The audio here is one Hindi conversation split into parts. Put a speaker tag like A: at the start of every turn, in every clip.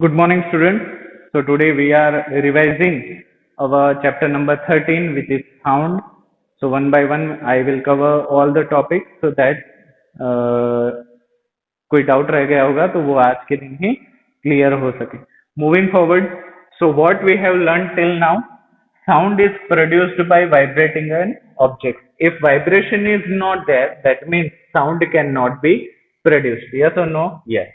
A: Good morning, students. So today we are revising our chapter number 13, which is sound. So one by one, I will cover all the topics so that कोई डाउट रह गया होगा तो वो आज के दिन ही क्लियर हो सके. Moving forward, so what we have learned till now, sound is produced by vibrating an object. If vibration is not there, that means sound cannot be produced. Yes or no? Yes.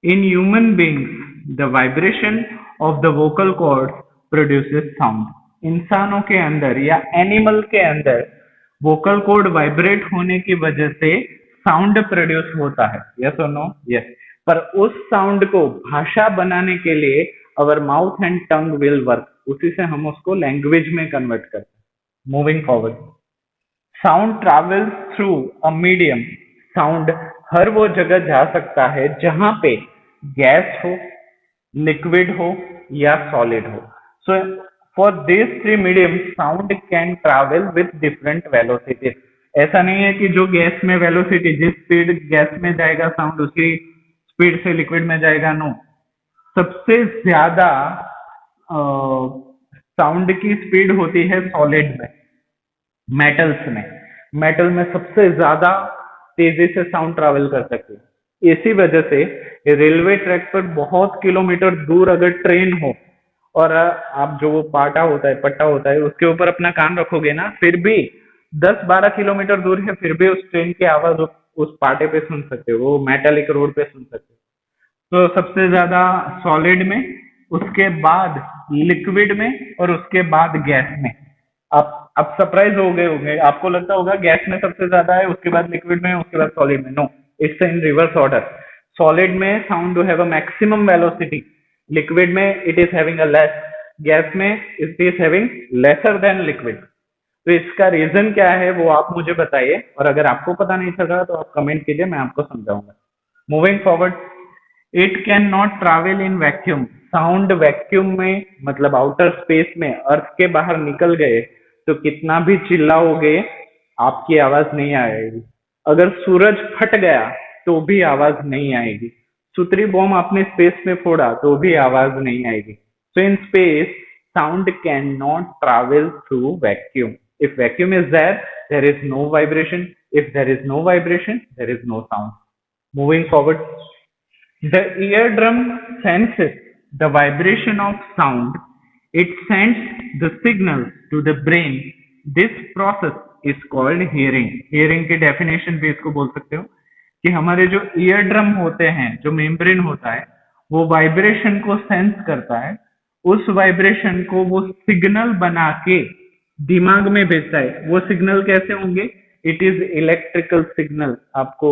A: In human beings, the vibration of the vocal cords produces sound. इंसानों के अंदर या एनिमल के अंदर वोकल कॉर्ड वाइब्रेट होने की वजह से साउंड प्रोड्यूस होता है. यस और नो? यस. पर उस साउंड को भाषा बनाने के लिए our mouth and tongue will work. उसी से हम उसको लैंग्वेज में कन्वर्ट करते हैं. Moving forward, sound travels through a medium. Sound हर वो जगह जा सकता है जहां पे गैस हो, लिक्विड हो या सॉलिड हो. So for this three medium sound can travel with different velocities. ऐसा नहीं है कि जो गैस में वेलोसिटी, जिस स्पीड गैस में जाएगा साउंड उसी स्पीड से लिक्विड में जाएगा. नो. सबसे ज्यादा साउंड की स्पीड होती है सॉलिड में, मेटल्स में. मेटल में सबसे ज्यादा तेजी से साउंड ट्रैवल कर सकती है. इसी वजह से रेलवे ट्रैक पर बहुत किलोमीटर दूर अगर ट्रेन हो और आप जो वो पट्टा होता है उसके ऊपर अपना कान रखोगे ना, फिर भी 10-12 किलोमीटर दूर है, फिर भी उस ट्रेन की आवाज उस पाटे पे सुन सकते हो, वो मेटालिक रोड पे सुन सकते हो. तो सबसे ज्यादा सॉलिड में, उसके बाद लिक्विड में और उसके बाद गैस में. आप सरप्राइज हो गए होंगे, आपको लगता होगा गैस में सबसे ज्यादा है, उसके बाद लिक्विड में, उसके बाद सॉलिड में. No, it's in reverse order. Solid में sound have a maximum velocity, liquid में it is having a less, gas में it is having lesser than liquid. तो इसका रीजन क्या है वो आप मुझे बताइए, और अगर आपको पता नहीं चल रहा तो आप कमेंट कीजिए, मैं आपको समझाऊंगा. Moving forward, it can not travel in vacuum. Sound vacuum में मतलब आउटर स्पेस में, अर्थ के बाहर निकल गए तो कितना भी चिल्लाओगे आपकी आवाज नहीं आएगी. अगर सूरज फट गया तो भी आवाज नहीं आएगी. सुतरी बॉम्ब आपने स्पेस में फोड़ा तो भी आवाज नहीं आएगी. So in space sound can not travel through vacuum. If vacuum is there, there is no vibration. If there is no vibration, there is no sound. Moving forward, the eardrum senses the vibration of sound. It sends the signal to the brain. This process is called hearing. Hearing की definition भी इसको बोल सकते हो कि हमारे जो ईयर ड्रम होते हैं, जो मेम्ब्रेन होता है, वो वाइब्रेशन को सेंस करता है. उस वाइब्रेशन को वो सिग्नल बना के दिमाग में भेजता है. वो सिग्नल कैसे होंगे? It is electrical signal. आपको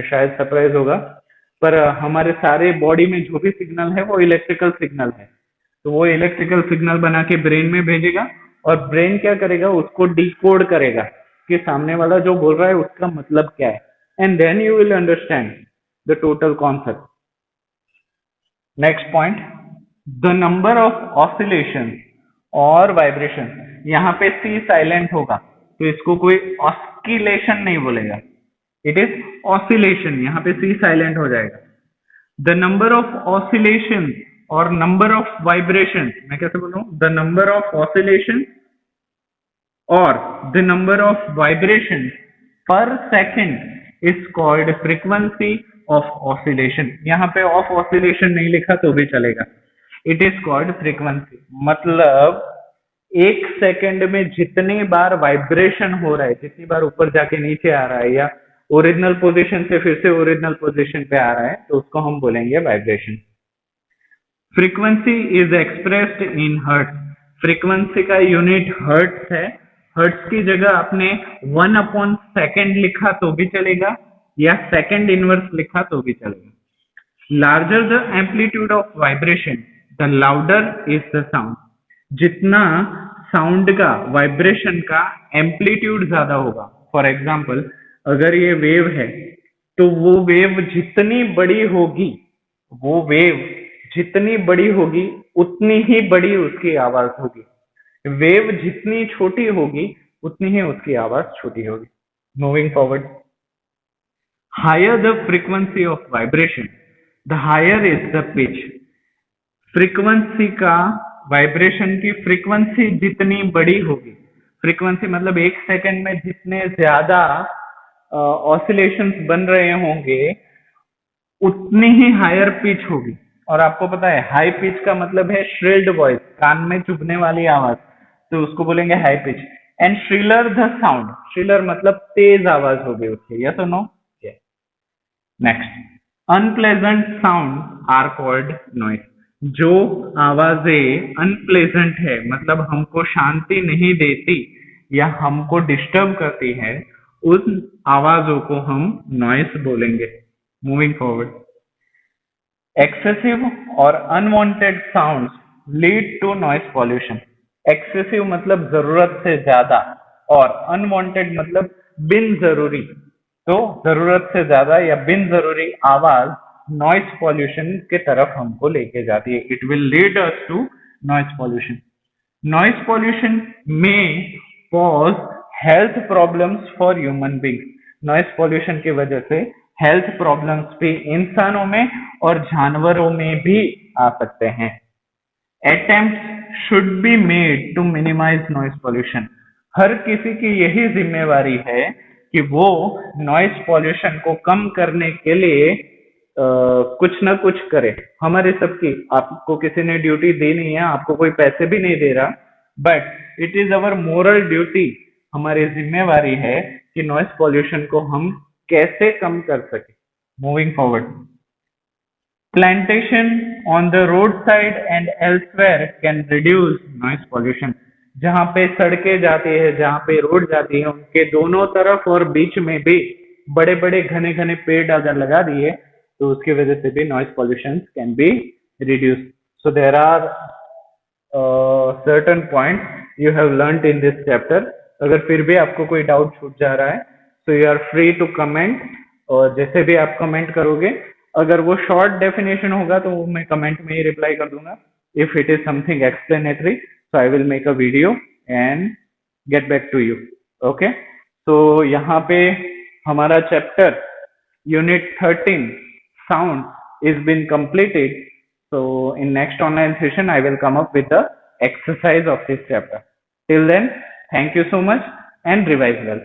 A: शायद सरप्राइज होगा, पर हमारे सारे बॉडी में जो भी सिग्नल है वो इलेक्ट्रिकल सिग्नल है. तो वो इलेक्ट्रिकल सिग्नल बना के ब्रेन में भेजेगा, और ब्रेन क्या करेगा, उसको डिकोड करेगा कि सामने वाला जो बोल रहा है उसका मतलब क्या है. And then you will understand the total concept. Next point, the number of oscillation और वाइब्रेशन. यहाँ पे सी साइलेंट होगा तो इसको कोई ऑस्किलेशन नहीं बोलेगा, इट इज ऑसिलेशन. यहाँ पे सी साइलेंट हो जाएगा. द नंबर ऑफ ऑसिलेशन और नंबर ऑफ वाइब्रेशन, मैं कैसे बोल रहा हूँ, द नंबर ऑफ ऑसिलेशन और द नंबर ऑफ वाइब्रेशन पर second is called frequency of oscillation. यहाँ पे ऑफ ऑसिलेशन नहीं लिखा तो भी चलेगा, इट इज कॉल्ड फ्रीक्वेंसी. मतलब एक सेकंड में जितनी बार वाइब्रेशन हो रहा है, जितनी बार ऊपर जाके नीचे आ रहा है या ओरिजिनल पोजीशन से फिर से ओरिजिनल पोजीशन पे आ रहा है, तो उसको हम बोलेंगे vibration. Frequency is expressed in hertz. Frequency का यूनिट हर्ट्ज है. हर्ट्ज की जगह आपने 1/सेकंड लिखा तो भी चलेगा, या सेकंड इनवर्स लिखा तो भी चलेगा. Larger the amplitude of vibration, the louder is the sound. जितना साउंड का, वाइब्रेशन का एम्पलीट्यूड ज्यादा होगा. फॉर एग्जाम्पल, अगर ये वेव है तो वो वेव जितनी बड़ी होगी, वो वेव जितनी बड़ी होगी उतनी ही बड़ी उसकी आवाज होगी. वेव जितनी छोटी होगी उतनी ही उसकी आवाज छोटी होगी. Moving forward, higher the frequency of vibration, the higher is the pitch. Frequency का, वाइब्रेशन की फ्रीक्वेंसी जितनी बड़ी होगी, फ्रीक्वेंसी मतलब एक सेकंड में जितने ज्यादा ऑसिलेशंस बन रहे होंगे उतनी ही हायर पिच होगी। और आपको पता है हाई पिच का मतलब है श्रिल्ड वॉइस, कान में चुभने वाली आवाज, तो उसको बोलेंगे high pitch. And shriller the sound, shriller मतलब तेज आवाज होगी उसकी, यस और no? Next, unpleasant sound are called noise. जो आवाजें अनप्लेजेंट है मतलब हमको शांति नहीं देती या हमको डिस्टर्ब करती है, उन आवाजों को हम नॉइस बोलेंगे। मूविंग फॉरवर्ड, एक्सेसिव और unwanted sounds lead to noise pollution. Excessive मतलब जरूरत से ज्यादा, और अनवांटेड मतलब बिन जरूरी। तो जरूरत से ज्यादा या बिन जरूरी आवाज नॉइस पॉल्यूशन के तरफ हमको लेके जाती है। It will lead us to noise pollution. Noise pollution में cause health problems for human being. नॉइस पॉल्यूशन की वजह से हेल्थ प्रॉब्लम्स भी इंसानों में और जानवरों में भी आ सकते हैं। Attempt should be made to minimize noise pollution. हर किसी की यही जिम्मेवारी है कि वो नॉइस पॉल्यूशन को कम करने के लिए कुछ ना कुछ करे। हमारे सबकी, आपको किसी ने ड्यूटी दी नहीं है, आपको कोई पैसे भी नहीं दे रहा, but it is our moral duty, हमारी जिम्मेवारी है कि नॉइस पॉल्यूशन को हम कैसे कम कर सके। Moving forward, plantation on the road side and elsewhere can reduce noise pollution. जहां पे सड़कें जाती है, जहां पे रोड जाती है, उनके दोनों तरफ और बीच में भी बड़े बड़े घने घने पेड़ अगर लगा दिए तो उसकी वजह से भी noise pollution can be reduce. So there are certain points you have learned in this chapter. अगर फिर भी आपको कोई डाउट छूट जा रहा है तो you are free to comment, और जैसे भी आप कमेंट करोगे, अगर वो शॉर्ट डेफिनेशन होगा तो मैं कमेंट में ही रिप्लाई कर दूंगा। If it is something explanatory so I will make a video and get back to you. Okay, तो यहाँ पे हमारा chapter unit 13 sound is been completed. So in next online session I will come up with the exercise of this chapter. Till then, thank you so much and revise well.